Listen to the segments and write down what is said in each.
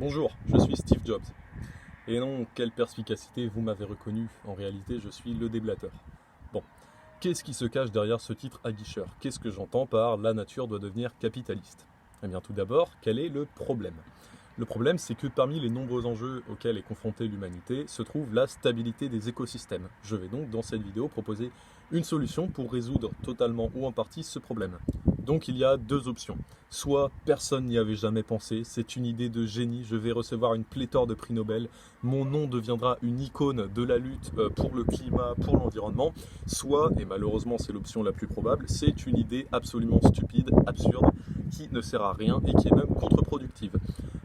Bonjour, je suis Steve Jobs. Et non, quelle perspicacité, vous m'avez reconnu. En réalité, je suis le déblateur. Bon, qu'est-ce qui se cache derrière ce titre aguicheur? Qu'est-ce que j'entends par la nature doit devenir capitaliste? Eh bien, tout d'abord, quel est le problème? Le problème, c'est que parmi les nombreux enjeux auxquels est confrontée l'humanité se trouve la stabilité des écosystèmes. Je vais donc, dans cette vidéo, proposer une solution pour résoudre totalement ou en partie ce problème. Donc il y a deux options. Soit personne n'y avait jamais pensé, c'est une idée de génie, je vais recevoir une pléthore de prix Nobel, mon nom deviendra une icône de la lutte pour le climat, pour l'environnement. Soit, et malheureusement c'est l'option la plus probable, c'est une idée absolument stupide, absurde, qui ne sert à rien et qui est même contre-productive.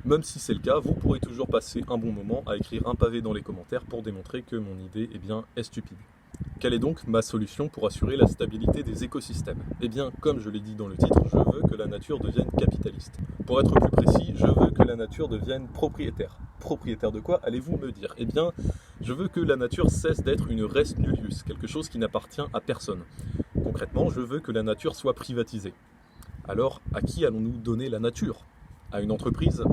Même si c'est le cas, vous pourrez toujours passer un bon moment à écrire un pavé dans les commentaires pour démontrer que mon idée est stupide. Quelle est donc ma solution pour assurer la stabilité des écosystèmes? Eh bien, comme je l'ai dit dans le titre, je veux que la nature devienne capitaliste. Pour être plus précis, je veux que la nature devienne propriétaire. Propriétaire de quoi, allez-vous me dire? Eh bien, je veux que la nature cesse d'être une res nullius, quelque chose qui n'appartient à personne. Concrètement, je veux que la nature soit privatisée. Alors, à qui allons-nous donner la nature? À une entreprise?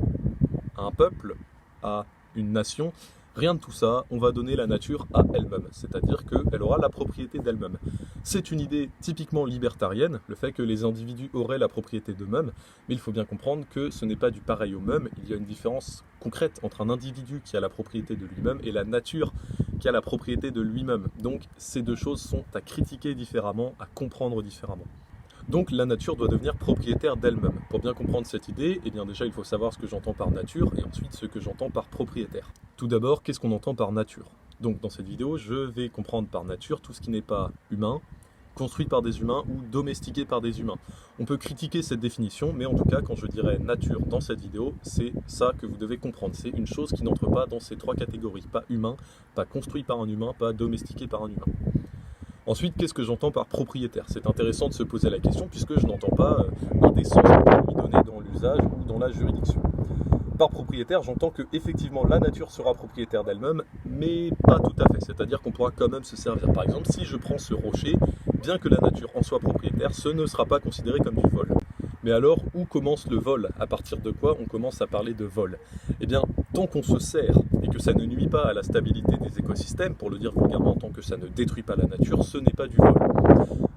À un peuple? À une nation? Rien de tout ça, on va donner la nature à elle-même, c'est-à-dire qu'elle aura la propriété d'elle-même. C'est une idée typiquement libertarienne, le fait que les individus auraient la propriété d'eux-mêmes, mais il faut bien comprendre que ce n'est pas du pareil au même, il y a une différence concrète entre un individu qui a la propriété de lui-même et la nature qui a la propriété de lui-même. Donc ces deux choses sont à critiquer différemment, à comprendre différemment. Donc la nature doit devenir propriétaire d'elle-même. Pour bien comprendre cette idée, eh bien déjà il faut savoir ce que j'entends par nature et ensuite ce que j'entends par propriétaire. Tout d'abord, qu'est-ce qu'on entend par nature? Donc dans cette vidéo, je vais comprendre par nature tout ce qui n'est pas humain, construit par des humains ou domestiqué par des humains. On peut critiquer cette définition, mais en tout cas quand je dirais nature dans cette vidéo, c'est ça que vous devez comprendre. C'est une chose qui n'entre pas dans ces trois catégories. Pas humain, pas construit par un humain, pas domestiqué par un humain. Ensuite, qu'est-ce que j'entends par propriétaire? C'est intéressant de se poser la question puisque je n'entends pas un des sens qu'on peut lui donner dans l'usage ou dans la juridiction. Par propriétaire, j'entends que effectivement la nature sera propriétaire d'elle-même, mais pas tout à fait. C'est-à-dire qu'on pourra quand même se servir. Par exemple, si je prends ce rocher, bien que la nature en soit propriétaire, ce ne sera pas considéré comme du vol. Mais alors, où commence le vol? À partir de quoi on commence à parler de vol? Eh bien, tant qu'on se sert et que ça ne nuit pas à la stabilité des écosystèmes, pour le dire vulgairement, tant que ça ne détruit pas la nature, ce n'est pas du vol.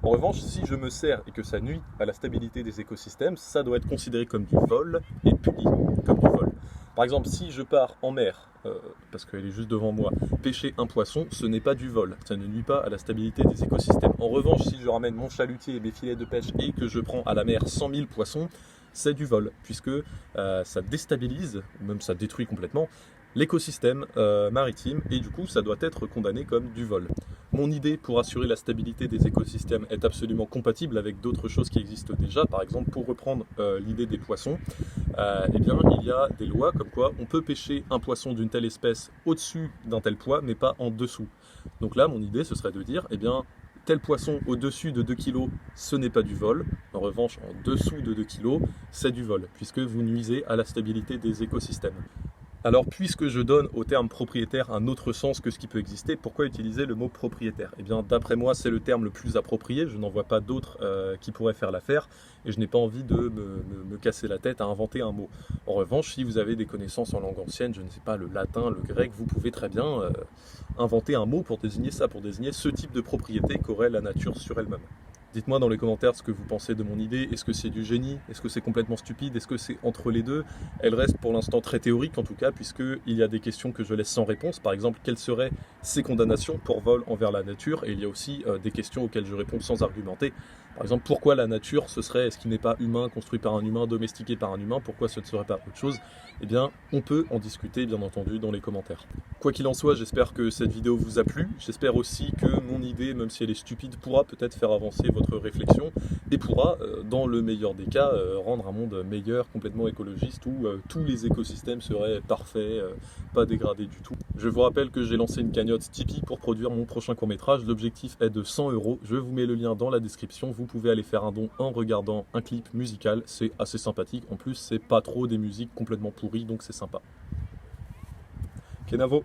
En revanche, si je me sers et que ça nuit à la stabilité des écosystèmes, ça doit être considéré comme du vol et puni comme du vol. Par exemple, si je pars en mer, parce qu'elle est juste devant moi, pêcher un poisson, ce n'est pas du vol, ça ne nuit pas à la stabilité des écosystèmes. En revanche, si je ramène mon chalutier et mes filets de pêche et que je prends à la mer 100 000 poissons, c'est du vol, puisque ça déstabilise, ou même ça détruit complètement, l'écosystème maritime, et du coup ça doit être condamné comme du vol. Mon idée pour assurer la stabilité des écosystèmes est absolument compatible avec d'autres choses qui existent déjà. Par exemple, pour reprendre l'idée des poissons, eh bien, il y a des lois comme quoi on peut pêcher un poisson d'une telle espèce au-dessus d'un tel poids, mais pas en dessous. Donc là, mon idée, ce serait de dire, eh bien, tel poisson au-dessus de 2 kg, ce n'est pas du vol. En revanche, en dessous de 2 kg, c'est du vol, puisque vous nuisez à la stabilité des écosystèmes. Alors, puisque je donne au terme propriétaire un autre sens que ce qui peut exister, pourquoi utiliser le mot propriétaire? Eh bien, d'après moi, c'est le terme le plus approprié, je n'en vois pas d'autres qui pourraient faire l'affaire, et je n'ai pas envie de me casser la tête à inventer un mot. En revanche, si vous avez des connaissances en langue ancienne, je ne sais pas, le latin, le grec, vous pouvez très bien inventer un mot pour désigner ça, pour désigner ce type de propriété qu'aurait la nature sur elle-même. Dites-moi dans les commentaires ce que vous pensez de mon idée. Est-ce que c'est du génie? Est-ce que c'est complètement stupide? Est-ce que c'est entre les deux? Elle reste pour l'instant très théorique en tout cas, puisqu'il y a des questions que je laisse sans réponse. Par exemple, quelles seraient ces condamnations pour vol envers la nature? Et il y a aussi des questions auxquelles je réponds sans argumenter. Par exemple, pourquoi la nature, ce qui n'est pas humain, construit par un humain, domestiqué par un humain? Pourquoi ce ne serait pas autre chose? Eh bien, on peut en discuter bien entendu dans les commentaires. Quoi qu'il en soit, j'espère que cette vidéo vous a plu. J'espère aussi que mon idée, même si elle est stupide, pourra peut-être faire avancer votre réflexion et pourra, dans le meilleur des cas, rendre un monde meilleur, complètement écologiste, où tous les écosystèmes seraient parfaits, pas dégradés du tout. Je vous rappelle que j'ai lancé une cagnotte Tipeee pour produire mon prochain court-métrage. L'objectif est de 100 €. Je vous mets le lien dans la description. Vous pouvez aller faire un don en regardant un clip musical. C'est assez sympathique. En plus, c'est pas trop des musiques complètement pourries, donc c'est sympa. Kenavo.